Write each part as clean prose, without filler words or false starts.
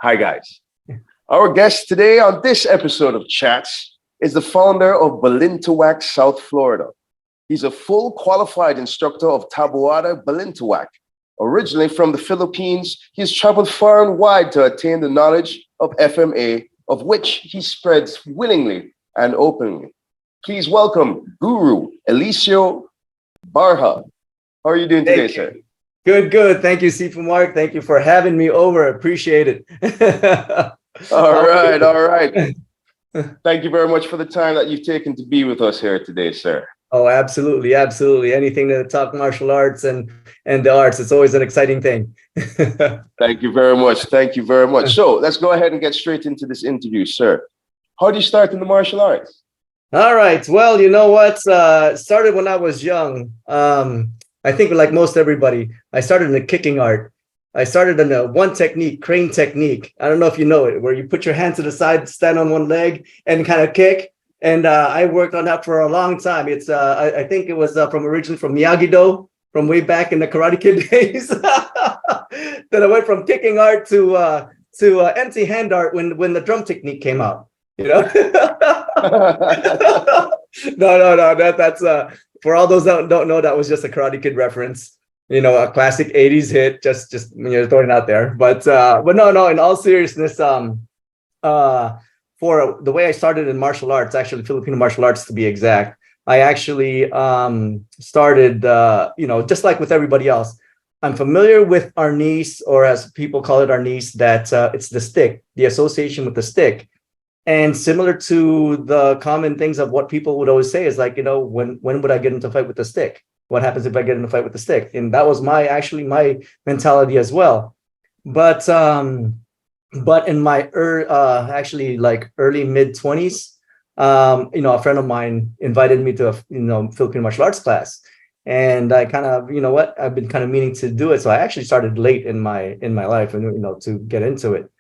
Hi, guys. Our guest today on this episode of Chats is the founder of Balintawak South Florida. He's a full qualified instructor of Taboada, Balintawak. Originally from the Philippines, he's traveled far and wide to attain the knowledge of FMA, of which he spreads willingly and openly. Please welcome Guro Eliseo Barja. How are you doing today, sir? Good. Thank you, Sifu Mark. Thank you for having me over. Appreciate it. All right. Thank you very much for the time that you've taken to be with us here today, sir. Oh, absolutely. Anything to talk martial arts and the arts. It's always an exciting thing. Thank you very much. So let's go ahead and get straight into this interview, sir. How did you start in the martial arts? All right. Well, you know what? Started when I was young. I think like most everybody, I started in the kicking art. I started in a one technique, crane technique. I don't know if you know it, where you put your hands to the side, stand on one leg and kind of kick. And I worked on that for a long time. It's I think it was originally from Miyagi-Do, from way back in the Karate Kid days. Then I went from kicking art to empty hand art when the drum technique came out. You know? No. That's for all those that don't know, that was just a Karate Kid reference. You know, a classic 80s hit, just when you're throwing it out there. But no, in all seriousness, for the way I started in martial arts, actually Filipino martial arts to be exact, I actually started, just like with everybody else, I'm familiar with arnis, or as people call it, arnis, that it's the stick, the association with the stick. And similar to the common things of what people would always say is like, when would I get into a fight with the stick? What happens if I get in a fight with the stick? And that was my mentality as well. But in my early mid 20s, a friend of mine invited me to a Filipino martial arts class, and I kind of I've been kind of meaning to do it. So I actually started late in my life, and to get into it.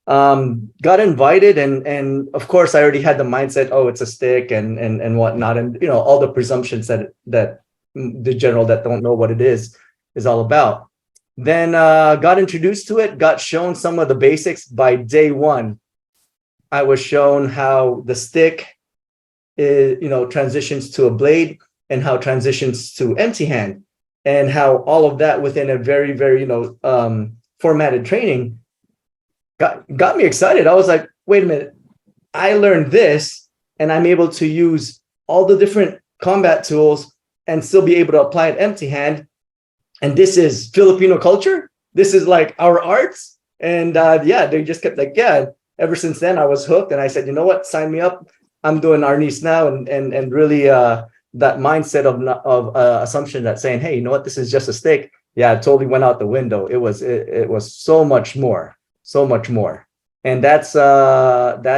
Got invited, and of course I already had the mindset, oh, it's a stick and whatnot, and all the presumptions that the general that don't know what it is all about. Then got introduced to it, got shown some of the basics. By day one, I was shown how the stick is, transitions to a blade, and how transitions to empty hand, and how all of that within a very, very, formatted training got me excited. I was like, wait a minute, I learned this, and I'm able to use all the different combat tools and still be able to apply it empty hand. And this is Filipino culture. This is like our arts. And they just kept like, ever since then I was hooked. And I said, you know what, sign me up. I'm doing arnis now. And really that mindset of assumption that saying, hey, you know what, this is just a stick. Yeah, it totally went out the window. It was so much more. And that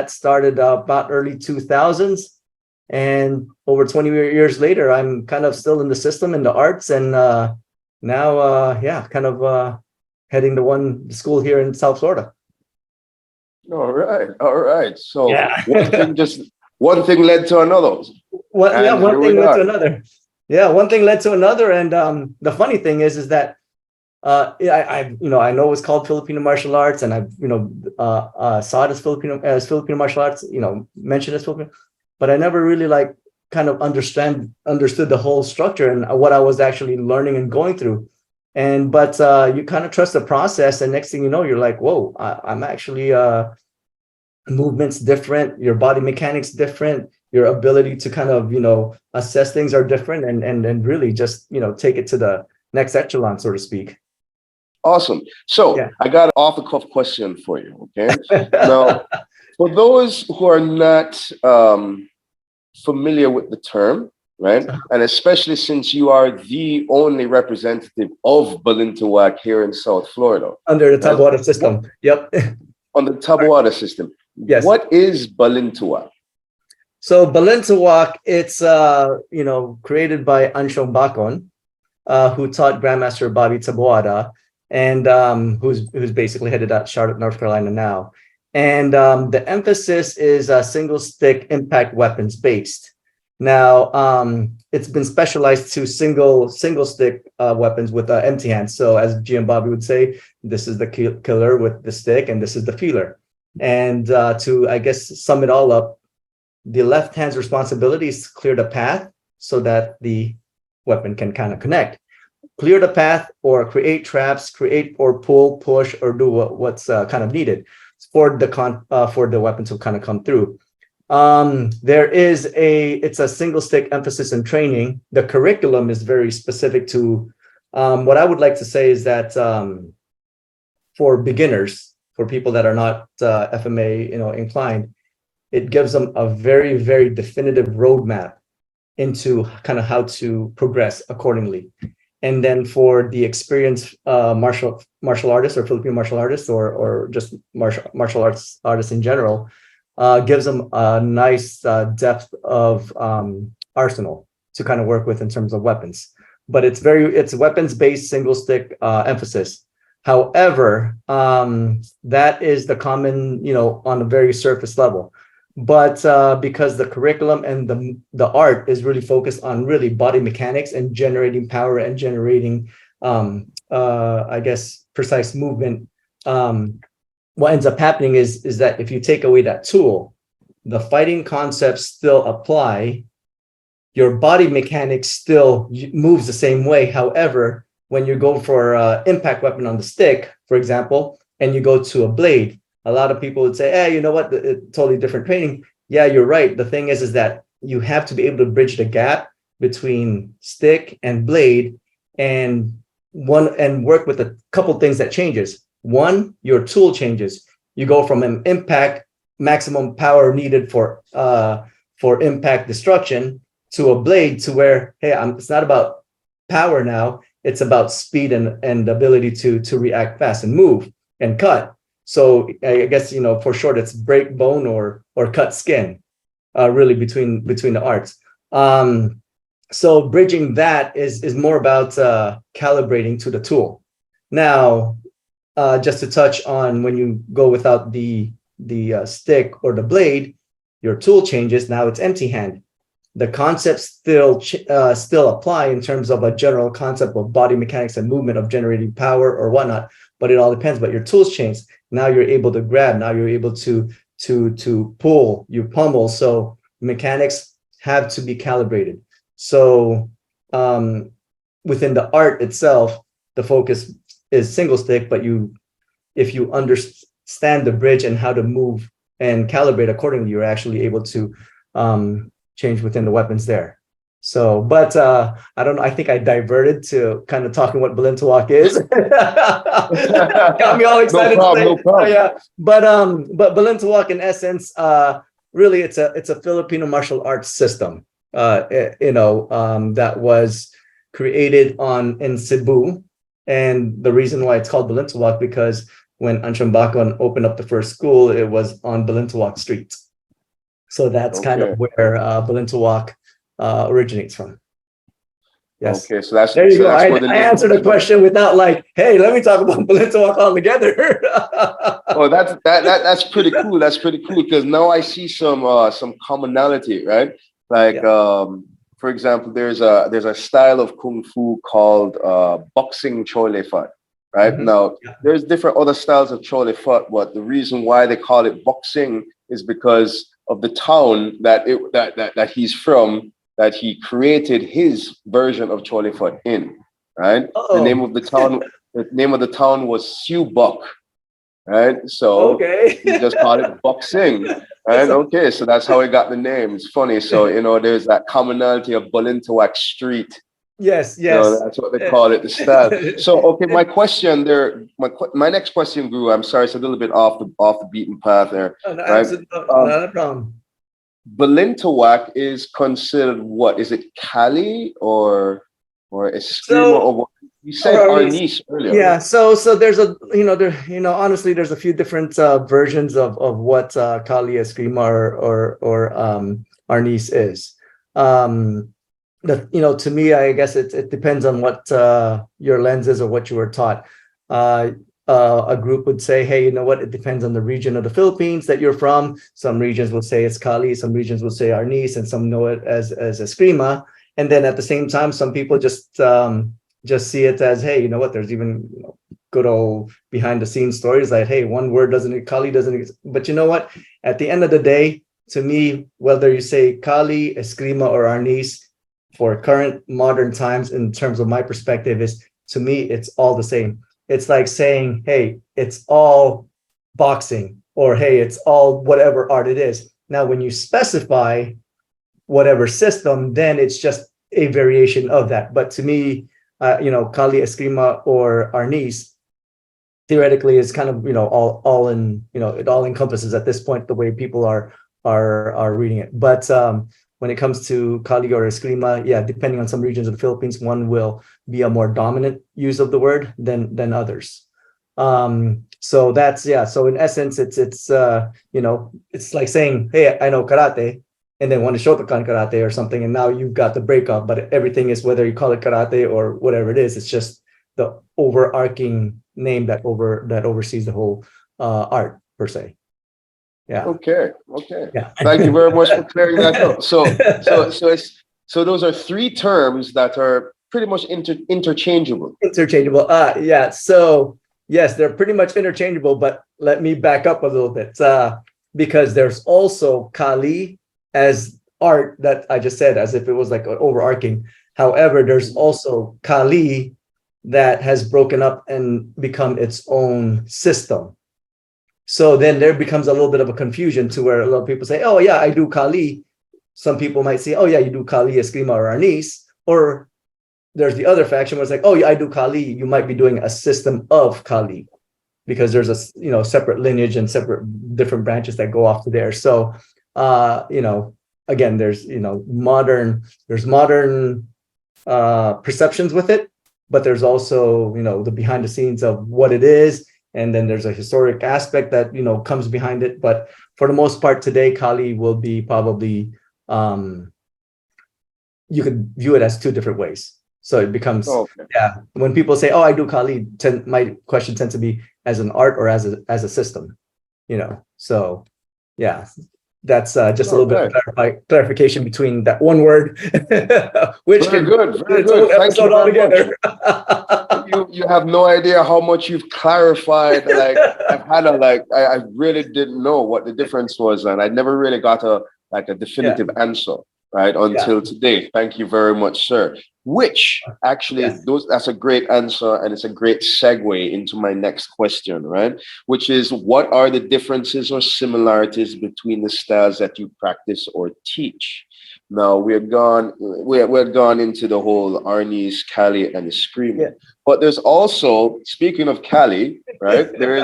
started about early 2000s. And over 20 years later, I'm kind of still in the system, in the arts, and now heading to one school here in South Florida. All right. So yeah. one thing led to another. One thing led to another. And the funny thing is that I know it's called Filipino martial arts, and I've saw it as Filipino martial arts, mentioned as Filipino, but I never really kind of understood the whole structure and what I was actually learning and going through. But you kind of trust the process, and next thing you know, you're like, whoa, I'm actually movements different, your body mechanics different, your ability to kind of assess things are different, and really just take it to the next echelon, so to speak. Awesome. So yeah. I got an off-the-cuff question for you. Okay. Now, for those who are not familiar with the term, right, and especially since you are the only representative of Balintawak here in South Florida, under the Taboada system. Yep. On the Taboada system. Yes. What is Balintawak? So Balintawak, it's created by Anshong Bakon, who taught Grandmaster Bobby Taboada, and who's basically headed at Charlotte, North Carolina now. And the emphasis is single stick impact weapons based. Now, it's been specialized to single stick weapons with empty hands. So as G and Bobby would say, this is the killer with the stick, and this is the feeler. And to, I guess, sum it all up, the left hand's responsibility is to clear the path so that the weapon can kind of connect. Clear the path or create traps, create or pull, push, or do what's kind of needed for the weapon to kind of come through. It's a single stick emphasis in training. The curriculum is very specific to what I would like to say is that for beginners, for people that are not FMA, inclined, it gives them a very, very definitive roadmap into kind of how to progress accordingly. And then for the experienced martial artists or Filipino martial artists or just martial arts artists in general, gives them a nice depth of arsenal to kind of work with in terms of weapons. But it's weapons-based single stick emphasis. However, that is the common, on a very surface level. But because the curriculum and the art is really focused on really body mechanics and generating power and generating, I guess, precise movement, what ends up happening is that if you take away that tool, the fighting concepts still apply. Your body mechanics still moves the same way. However, when you go for impact weapon on the stick, for example, and you go to a blade, a lot of people would say, hey, you know what? Totally different training. Yeah, you're right. The thing is that you have to be able to bridge the gap between stick and blade and work with a couple things that changes. One, your tool changes. You go from an impact maximum power needed for impact destruction to a blade to where, hey, it's not about power now. It's about speed and ability to react fast and move and cut. So I guess, for short, it's break bone or cut skin, really between the arts. So bridging that is more about calibrating to the tool. Now, just to touch on when you go without the stick or the blade, your tool changes. Now it's empty hand. The concepts still apply in terms of a general concept of body mechanics and movement of generating power or whatnot, but it all depends. But your tools change. Now you're able to grab. Now you're able to pull. You pummel. So mechanics have to be calibrated. So within the art itself, the focus is single stick, but if you understand the bridge and how to move and calibrate accordingly, you're actually able to change within the weapons there. So, but I don't know. I think I diverted to kind of talking what Balintawak is. Got me all excited. No problem. Yeah, but Balintawak in essence, really, it's a Filipino martial arts system. That was created in Cebu, and the reason why it's called Balintawak because when Anchambakon opened up the first school, it was on Balintawak Street. So that's kind of where Balintawak originates from. Yes. Okay, so that's there you go. I answered the question without hey, let me talk about Balintawak altogether. Oh, that's pretty cool. That's pretty cool because now I see some commonality, right? Like for example, there's a style of kung fu called boxing chole fat. Right? Mm-hmm. Now, there's different other styles of chole fat, but the reason why they call it boxing is because of the town that he's from, that he created his version of chole fat in, right? The name of the town was Siubok, right? So he just called it boxing, right? Okay, so that's how he got the name. It's funny. So, there's that commonality of Balintawak Street. Yes. So that's what they call it, the style. So, okay, my question there, my next question, Guru, I'm sorry, it's a little bit off the beaten path there. Oh, no, right? Not a problem. Balintawak is considered what? Is it Cali or Eskrima or what? You said Arnis earlier. Yeah, so there's honestly, there's a few different versions of what Kali, Eskrima or Arnis is. To me, I guess it depends on what your lens is or what you were taught. a group would say, hey, you know what? It depends on the region of the Philippines that you're from. Some regions will say it's Kali, some regions will say Arnis, and some know it as Eskrima. And then at the same time, some people just see it as, hey, you know what? There's even good old behind the scenes stories like, hey, one word Kali doesn't. But you know what? At the end of the day, to me, whether you say Kali, Eskrima, or Arnis, for current modern times, in terms of my perspective, is to me, it's all the same. It's like saying, hey, it's all boxing, or hey, it's all whatever art it is. Now, when you specify whatever system, then it's just a variation of that. But to me, Kali, Eskrima, or Arnis, theoretically is kind of, all in, it all encompasses at this point the way people are reading it. But when it comes to Kali or Eskrima, yeah, depending on some regions of the Philippines, one will be a more dominant use of the word than others. So that's, yeah. So in essence, it's like saying, hey, I know karate, and then want to Shotokan karate or something, and now you've got the breakup. But everything is, whether you call it karate or whatever it is, it's just the overarching name that oversees the whole art per se. Yeah. Okay. Yeah. Thank you very much for clearing that up. So those are three terms that are pretty much interchangeable. Interchangeable. Yeah. So yes, they're pretty much interchangeable, but let me back up a little bit. Because there's also Kali as art that I just said, as if it was like overarching. However, there's also Kali that has broken up and become its own system. So then there becomes a little bit of a confusion to where a lot of people say, oh yeah, I do Kali. Some people might say, oh yeah, you do Kali, Eskrima, or Arnis. Or there's the other faction where it's like, oh yeah, I do Kali. You might be doing a system of Kali, because there's a separate lineage and separate different branches that go off to there. So again, there's modern perceptions with it, but there's also the behind the scenes of what it is. And then there's a historic aspect that, comes behind it. But for the most part today, Kali will be probably, you could view it as two different ways. So it becomes, when people say, oh, I do Kali, my question tends to be as an art or as a system, So yeah, that's just a little bit of clarification between that one word, which very good. Thank you altogether. You have no idea how much you've clarified. Like I really didn't know what the difference was, and I never really got a definitive answer right until today. Thank you very much, sir. Which actually, that's a great answer, and it's a great segue into my next question, right? Which is, what are the differences or similarities between the styles that you practice or teach? Now we had gone into the whole Arnis, Kali, and Eskrima, but there's also, speaking of Kali, right? There is.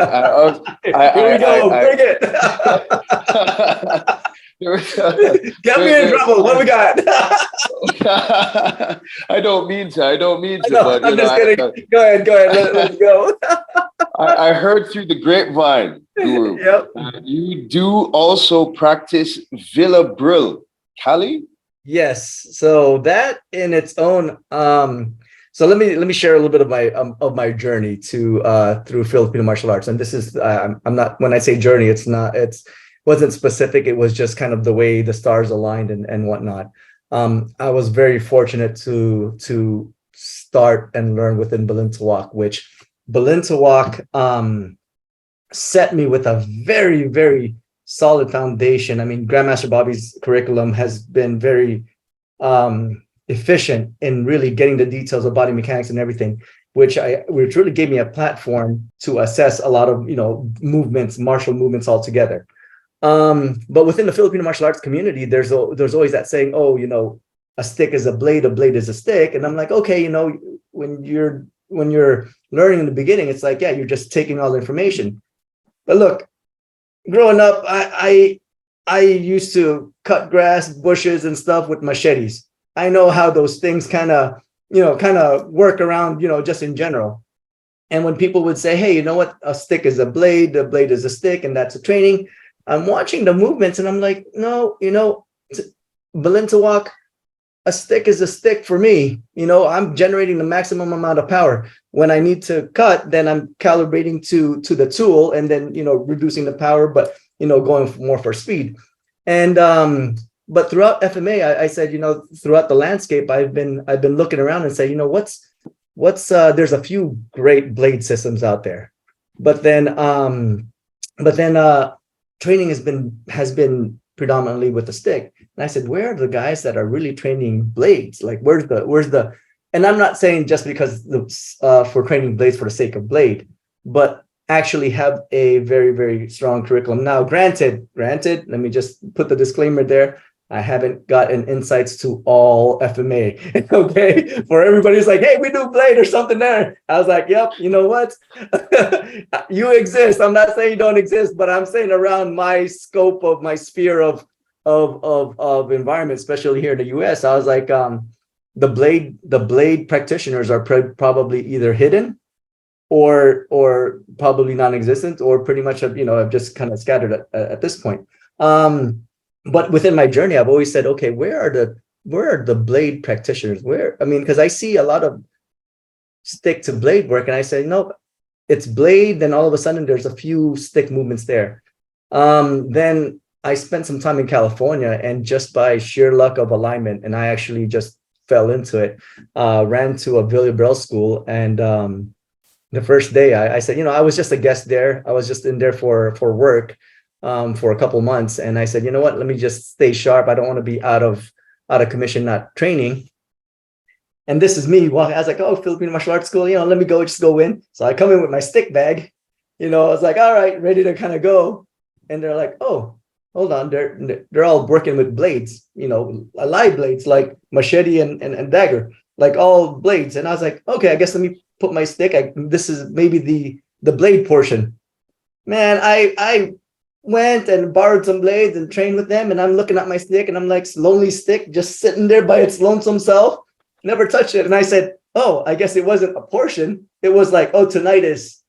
Here we go. Bring it. Get me in trouble. What we got? I don't mean to. But I'm just kidding. Go ahead. Let's go. I heard through the grapevine, Guru. You do also practice Villa Brill, Kali? Yes. So that in its own. So let me share a little bit of my journey through Filipino martial arts. And this is I'm not, when I say journey, it wasn't specific. It was just kind of the way the stars aligned and whatnot. I was very fortunate to start and learn within Balintawak, which Balintawak set me with a very, very solid foundation. I mean, Grandmaster Bobby's curriculum has been very efficient in really getting the details of body mechanics and everything, which really gave me a platform to assess a lot of movements, martial movements altogether. But within the Filipino martial arts community, there's always that saying, oh, a stick is a blade is a stick. And I'm like, okay, when you're learning in the beginning, it's like, yeah, you're just taking all the information. But look, growing up, I used to cut grass, bushes, and stuff with machetes. I know how those things kind of work around, just in general. And when people would say, hey, you know what, a stick is a blade is a stick, and that's a training. I'm watching the movements and I'm like, no, Balintawak, a stick is a stick for me. I'm generating the maximum amount of power. When I need to cut, then I'm calibrating to the tool, and then reducing the power, but going more for speed. And but throughout FMA, I said, throughout the landscape, I've been looking around and say, what's there's a few great blade systems out there, but then training has been predominantly with the stick. And I said, where are the guys that are really training blades? Like, where's the, and I'm not saying just because for training blades for the sake of blade, but actually have a very, very strong curriculum. Now, granted, let me just put the disclaimer there. I haven't gotten insights to all FMA. Okay. For everybody's like, hey, we do blade or something there. I was like, yep, you know what? You exist. I'm not saying you don't exist, but I'm saying around my scope of my sphere of environment, especially here in the US, I was like, the blade practitioners are probably either hidden or probably non-existent, or pretty much have just kind of scattered at this point. But within my journey, I've always said, okay, where are the blade practitioners? Because I see a lot of stick to blade work, and I say, no, it's blade. Then all of a sudden, there's a few stick movements there. Then I spent some time in California, and just by sheer luck of alignment, and I actually just fell into it, ran to a Villiers school, and the first day I said, I was just a guest there. I was just in there for work. For a couple months, and I said, you know what? Let me just stay sharp. I don't want to be out of commission, not training. And this is me. Well, I was like, oh, Filipino Martial Arts School. Let me just go in. So I come in with my stick bag. I was like, all right, ready to kind of go. And they're like, oh, hold on. They're all working with blades. Live blades like machete and dagger, like all blades. And I was like, okay, I guess let me put my stick. This is maybe the blade portion. Man, I went and borrowed some blades and trained with them, and I'm looking at my stick, and I'm like, lonely stick just sitting there by its lonesome self, never touched it. And I said, oh, I guess it wasn't a portion. It was like, oh, tonight is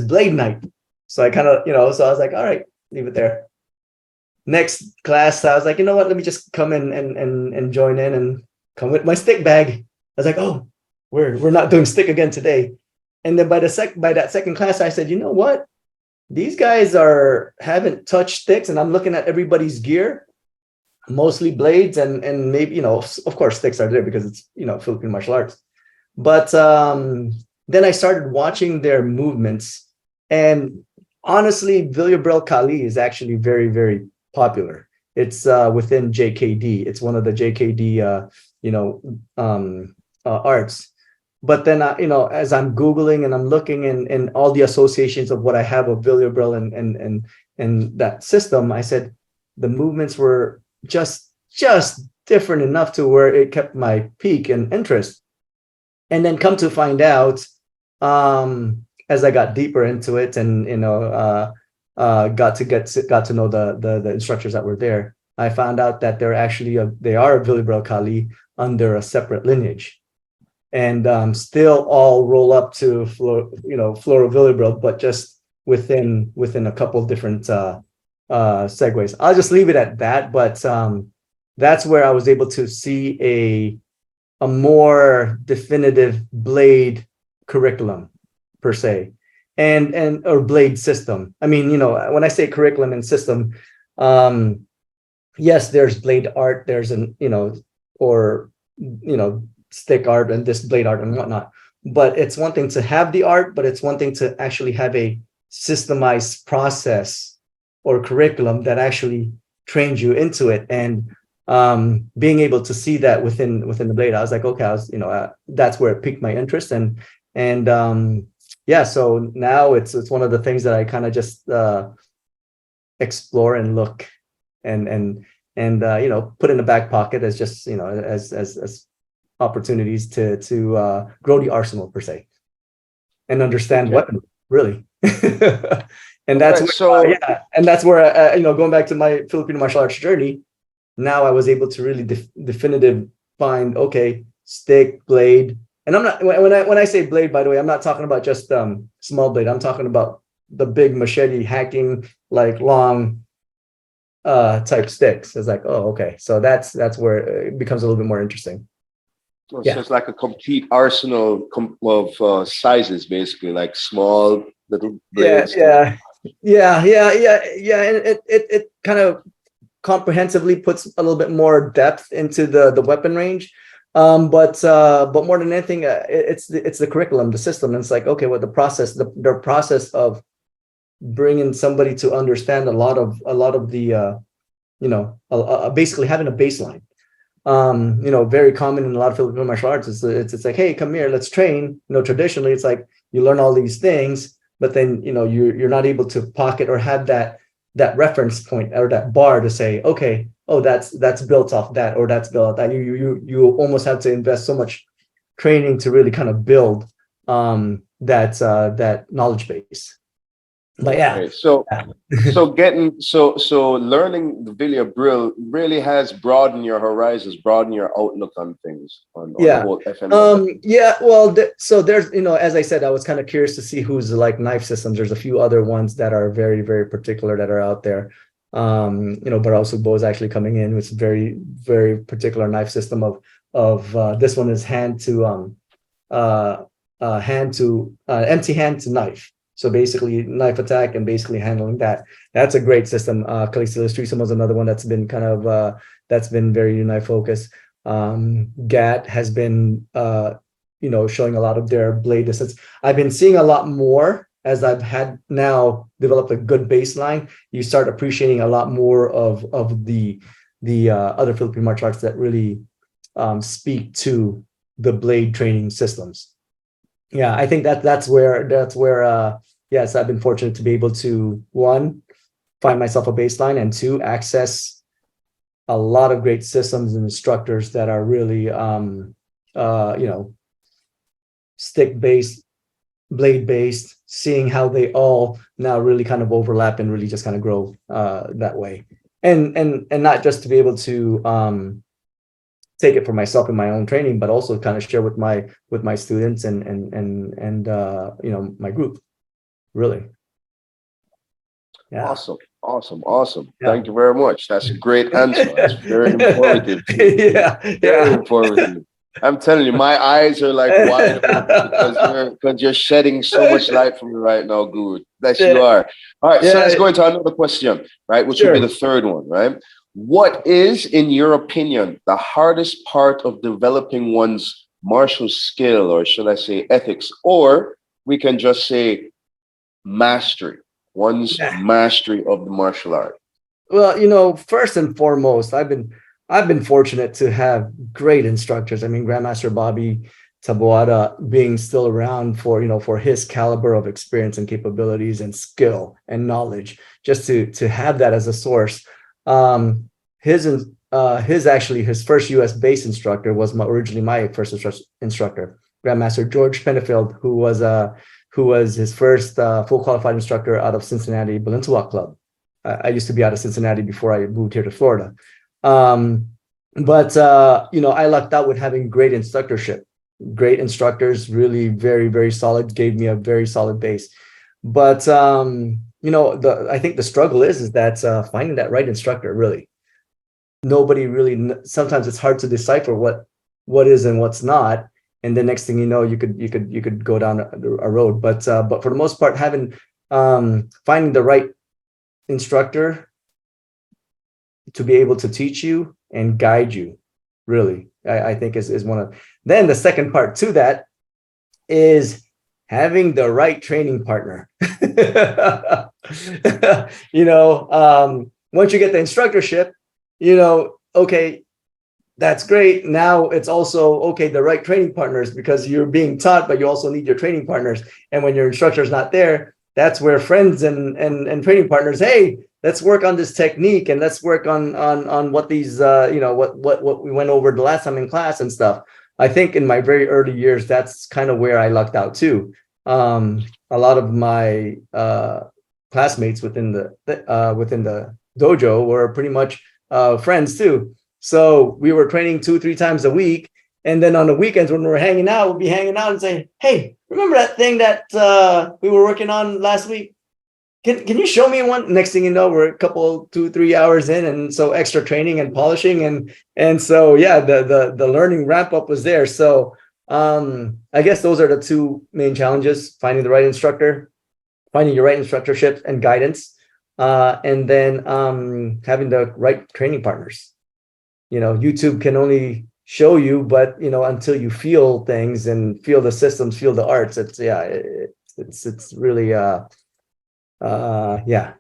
blade night. So I kind of, so I was like, all right, leave it there. Next class, I was like, you know what, let me just come in and join in and come with my stick bag. I was like, oh, we're not doing stick again today. And then by that second class, I said, you know what? These guys haven't touched sticks, and I'm looking at everybody's gear, mostly blades, and maybe, of course, sticks are there because it's, Filipino martial arts. But then I started watching their movements, and honestly, Villiers Kali is actually very, very popular. It's within JKD. It's one of the JKD, arts. But then, as I'm Googling and I'm looking in all the associations of what I have of Villiers and that system, I said the movements were just different enough to where it kept my peak and interest. And then come to find out, as I got deeper into it and, got to know the instructors that were there, I found out that they are a Villiers Kali under a separate lineage. And still all roll up to Floro Villiers, but just within a couple of different segues. I'll just leave it at that. But that's where I was able to see a more definitive blade curriculum per se, and or blade system. I mean, when I say curriculum and system, yes, there's blade art. There's stick art and this blade art and whatnot, but it's one thing to have the art, but it's one thing to actually have a systemized process or curriculum that actually trains you into it. And being able to see that within the blade, I was like, okay, that's where it piqued my interest. And so now it's one of the things that I kind of just explore and look and put in the back pocket as just as opportunities to grow the arsenal per se and understand weapons really. And that's where going back to my Filipino martial arts journey, now I was able to really definitive find, okay, stick, blade. And I'm not, when I say blade, by the way, I'm not talking about just small blade. I'm talking about the big machete hacking, like long type sticks. It's like, oh, okay. So that's where it becomes a little bit more interesting. Oh, so Yeah. it's like a complete arsenal of sizes, basically, like small little Yeah, blades. yeah. And it kind of comprehensively puts a little bit more depth into the weapon range. But more than anything, it's the curriculum, the system. And it's like, okay, well, the process of bringing somebody to understand a lot of the basically having a baseline. Very common in a lot of Filipino martial arts. It's like, hey, come here, let's train. Traditionally, it's like you learn all these things, but then you're not able to pocket or have that reference point or that bar to say, okay, oh, that's built off that, or that's built off that. You almost have to invest so much training to really kind of build that knowledge base. But yeah. Okay, so learning the Villa Brill really has broadened your horizons, broadened your outlook on things, on the Yeah. whole FML. Yeah. Well, so there's, as I said, I was kind of curious to see who's like knife systems. There's a few other ones that are very, very particular that are out there. But also Bo is actually coming in with very, very particular knife system of this one is empty hand to knife. So basically knife attack and basically handling that. That's a great system. Calixto Streisand was another one that's been kind of that's been very knife focused. GAT has been showing a lot of their blade distance. I've been seeing a lot more as I've had now developed a good baseline. You start appreciating a lot more of the other Philippine martial arts that really speak to the blade training systems. Yeah, I think that's where yes, I've been fortunate to be able to, one, find myself a baseline, and two, access a lot of great systems and instructors that are really stick based, blade based, seeing how they all now really kind of overlap and really just kind of grow that way. And not just to be able to take it for myself in my own training, but also kind of share with my students and my group. Really. Yeah. Awesome. Yeah. Thank you very much. That's a great answer. That's very informative too. Yeah. Very informative. I'm telling you, my eyes are like wide open because you're shedding so much light from me right now, Guru. Yes, you are. All right, so let's go into another question, right? Which will be the third one, right? What is, in your opinion, the hardest part of developing one's martial skill, or should I say ethics, or we can just say mastery, one's mastery of the martial art? Well, first and foremost, I've been fortunate to have great instructors. I mean, Grandmaster Bobby Taboada being still around for his caliber of experience and capabilities and skill and knowledge, just to have that as a source. His first US based instructor was originally my first instructor, Grandmaster George Pennefield, who was his first full qualified instructor out of Cincinnati Balintawak Club. I used to be out of Cincinnati before I moved here to Florida. But I lucked out with having great instructorship, great instructors, really very, very solid, gave me a very solid base. But I think the struggle is that finding that right instructor. Really, nobody really. Sometimes it's hard to decipher what is and what's not, and the next thing you know, you could go down a road. But for the most part, finding the right instructor to be able to teach you and guide you, really, I think is one of. Then the second part to that is having the right training partner. Once you get the instructorship, okay, that's great. Now it's also, okay, the right training partners, because you're being taught, but you also need your training partners. And when your instructor is not there, that's where friends and training partners, hey, let's work on this technique and let's work on what these, what we went over the last time in class and stuff. I think in my very early years, that's kind of where I lucked out too. A lot of my classmates within the dojo were pretty much friends too. So we were training 2-3 times a week. And then on the weekends when we were hanging out, we'd be hanging out and say, hey, remember that thing that we were working on last week? can you show me one? Next thing you know, we're a couple, 2-3 hours in, and so extra training and polishing, and so yeah, the learning ramp up was there. So I guess those are the two main challenges: finding the right instructor, finding your right instructorship and guidance, and then having the right training partners. YouTube can only show you, but until you feel things and feel the systems, feel the arts, it's really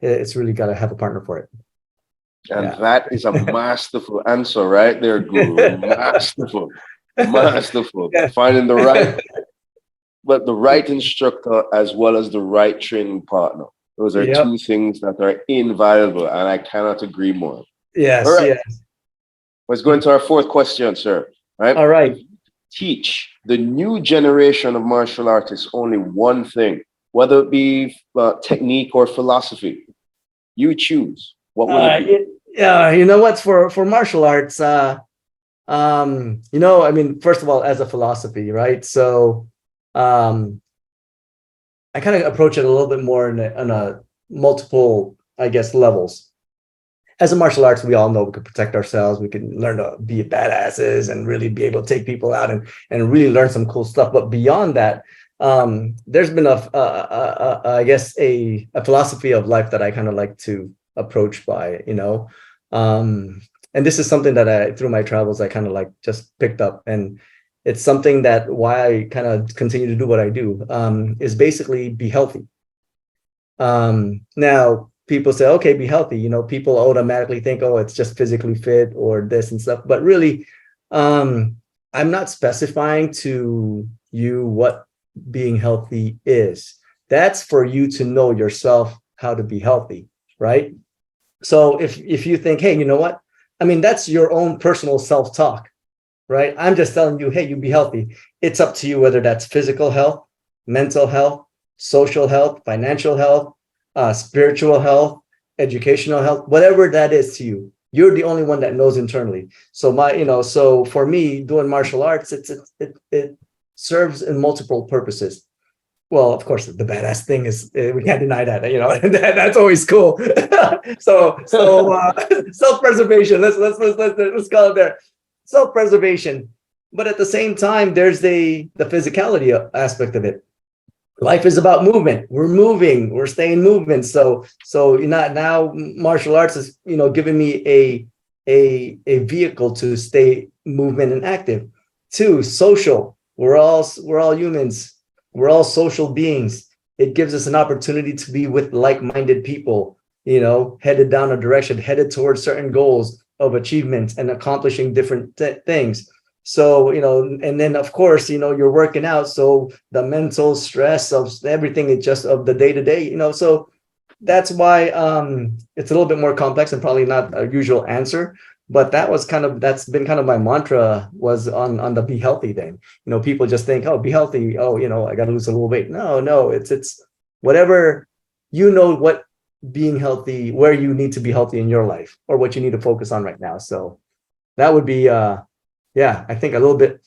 it's really got to have a partner for it. And that is a masterful answer right there, Guru. Masterful. Masterful. Yeah. Finding the right instructor as well as the right training partner. Those are two things that are invaluable, and I cannot agree more. Yes. All right. Yes. Let's go into our fourth question, sir. Right? All right. Teach the new generation of martial artists only one thing, whether it be technique or philosophy. You choose. What would it be? Yeah, you know what? For martial arts, I mean, first of all, as a philosophy, right? So, I kind of approach it a little bit more on a multiple, I guess, levels. As a martial arts, we all know we can protect ourselves. We can learn to be badasses and really be able to take people out and really learn some cool stuff. But beyond that, there's been I guess a philosophy of life that I kind of like to approach by, and this is something that I, through my travels, I kind of like just picked up, and it's something that why I kind of continue to do what I do, is basically be healthy. Now people say, okay, be healthy. People automatically think, oh, it's just physically fit or this and stuff. But really, I'm not specifying to you what being healthy is. That's for you to know yourself how to be healthy, right? So if you think, hey, you know what? I mean, that's your own personal self-talk, right? I'm just telling you, hey, you be healthy. It's up to you whether that's physical health, mental health, social health, financial health, spiritual health, educational health, whatever that is to you. You're the only one that knows internally. So so for me, doing martial arts, it serves in multiple purposes. Well, of course, the badass thing is we can't deny that. That's always cool. so self-preservation. Let's call it there. Self-preservation. But at the same time, there's the physicality aspect of it. Life is about movement. We're moving. We're staying movement. So now martial arts is giving me a vehicle to stay movement and active. Two, social. We're all humans. We're all social beings. It gives us an opportunity to be with like-minded people, headed down a direction, headed towards certain goals of achievement and accomplishing different things. So, and then of course, you're working out. So the mental stress of everything, it's just of the day-to-day, so that's why it's a little bit more complex and probably not a usual answer. But that's been kind of my mantra, was on the be healthy thing. People just think, oh, be healthy. Oh, I got to lose a little weight. No, it's whatever, what being healthy, where you need to be healthy in your life or what you need to focus on right now. So that would be, I think a little bit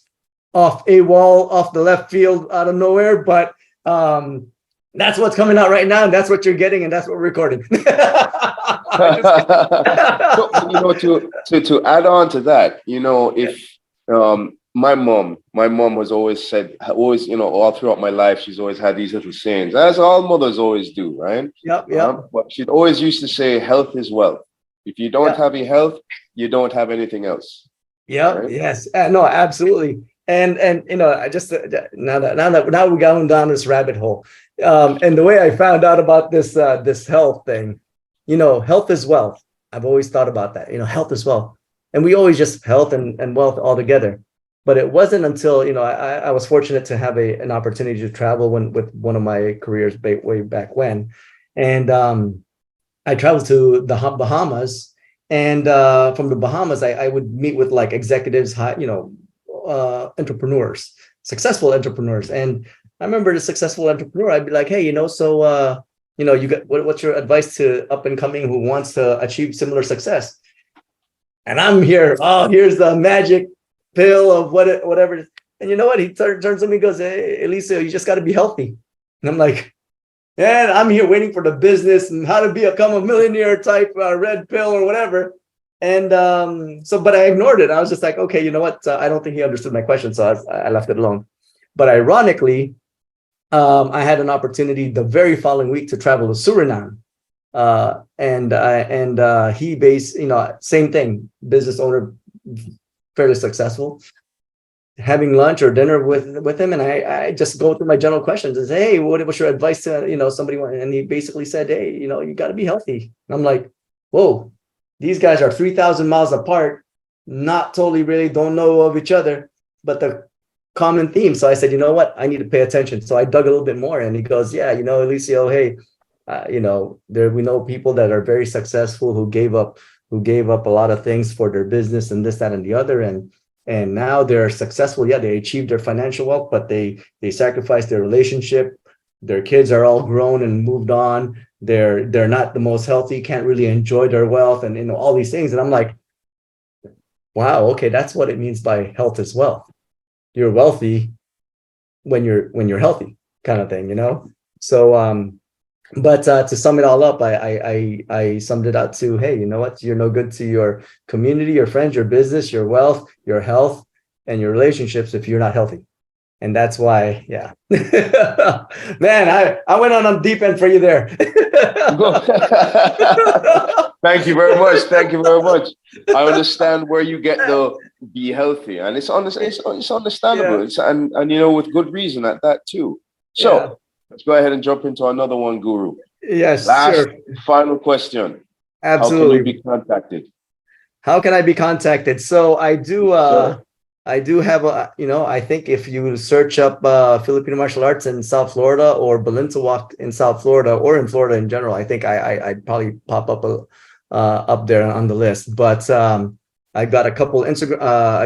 off the left field out of nowhere, but that's what's coming out right now, and that's what you're getting, and that's what we're recording. So, to add on to that, if my mom was always all throughout my life, she's always had these little sayings, as all mothers always do, right? Yep. But she'd always used to say, health is wealth. If you don't have your health, you don't have anything else. Yeah. Right? Yes. No, absolutely. And I just now we're going down this rabbit hole. And the way I found out about this health thing, health is wealth. I've always thought about that. Health is wealth, and we always just health and wealth all together. But it wasn't until I was fortunate to have an opportunity to travel with one of my careers way back when, and I traveled to the Bahamas, and from the Bahamas I would meet with like executives, entrepreneurs, successful entrepreneurs. And I remember the successful entrepreneur, I'd be like, hey, you got what's your advice to up and coming who wants to achieve similar success? And I'm here, here's the magic pill of whatever it is. And you know what? He turns to me and goes, hey, Eliseo, you just got to be healthy. And I'm like, And I'm here waiting for the business and how to become a millionaire type red pill or whatever. And but I ignored it. I was just like, okay, you know what? I don't think he understood my question, so I left it alone. But ironically, I had an opportunity the very following week to travel to Suriname. He based, same thing, business owner, fairly successful, having lunch or dinner with him, and I just go through my general questions and say, hey, what's your advice to somebody? And he basically said, hey, you got to be healthy. And I'm like, whoa, these guys are 3,000 miles apart, not totally really don't know of each other, but the common theme. So I said, you know what, I need to pay attention. So I dug a little bit more, and he goes, yeah, Eliseo, hey, we know people that are very successful who gave up a lot of things for their business and this, that, and the other, and now they're successful. Yeah, they achieved their financial wealth, but they sacrificed their relationship. Their kids are all grown and moved on. They're not the most healthy, can't really enjoy their wealth, and all these things. And I'm like, wow, okay, that's what it means by health as well. You're wealthy when you're healthy, kind of thing, So but to sum it all up, I summed it out to, hey, you know what? You're no good to your community, your friends, your business, your wealth, your health, and your relationships if you're not healthy. And that's why, yeah. Man, I went on a deep end for you there. Thank you very much. Thank you very much. I understand where you get the be healthy, and it's understandable. Yeah. And with good reason at that too. So. Yeah. Let's go ahead and jump into another one, Guru. Yes, sure. Final question. Absolutely. How can you be contacted? How can I be contacted? So I do have I think if you search up Filipino Martial Arts in South Florida or Balintawak in South Florida or in Florida in general, I think I'd probably pop up up there on the list. But I got a couple I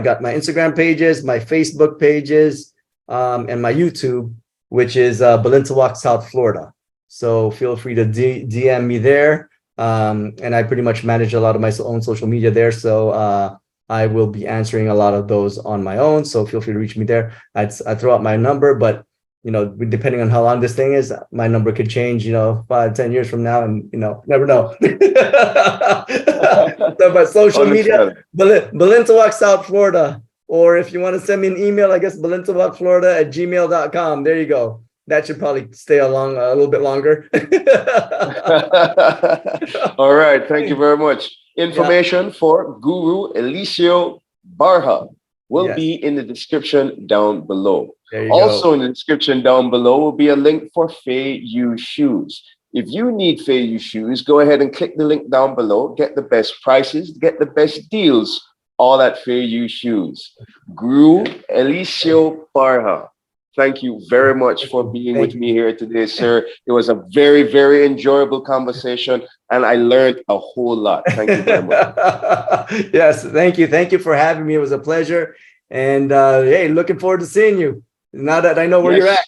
got my Instagram pages, my Facebook pages, and my YouTube, which is Balintawak South Florida. So feel free to DM me there. And I pretty much manage a lot of my own social media there. So I will be answering a lot of those on my own. So feel free to reach me there. I throw out my number, but depending on how long this thing is, my number could change, 5-10 years from now, and never know. So by social media, Balintawak South Florida. Or if you want to send me an email, I guess balintawakflorida@gmail.com. There you go. That should probably stay along a little bit longer. All right. Thank you very much. Information for Guro Eliseo Barja will be in the description down below. Also in the description down below will be a link for FeiYue shoes. If you need FeiYue shoes, go ahead and click the link down below. Get the best prices, get the best deals. All at FeiYue shoes. Guro Eliseo Barja. Thank you very much for being with me here today, sir. It was a very, very enjoyable conversation, and I learned a whole lot. Thank you very much. Yes, thank you. Thank you for having me. It was a pleasure. And hey, looking forward to seeing you now that I know where you're at.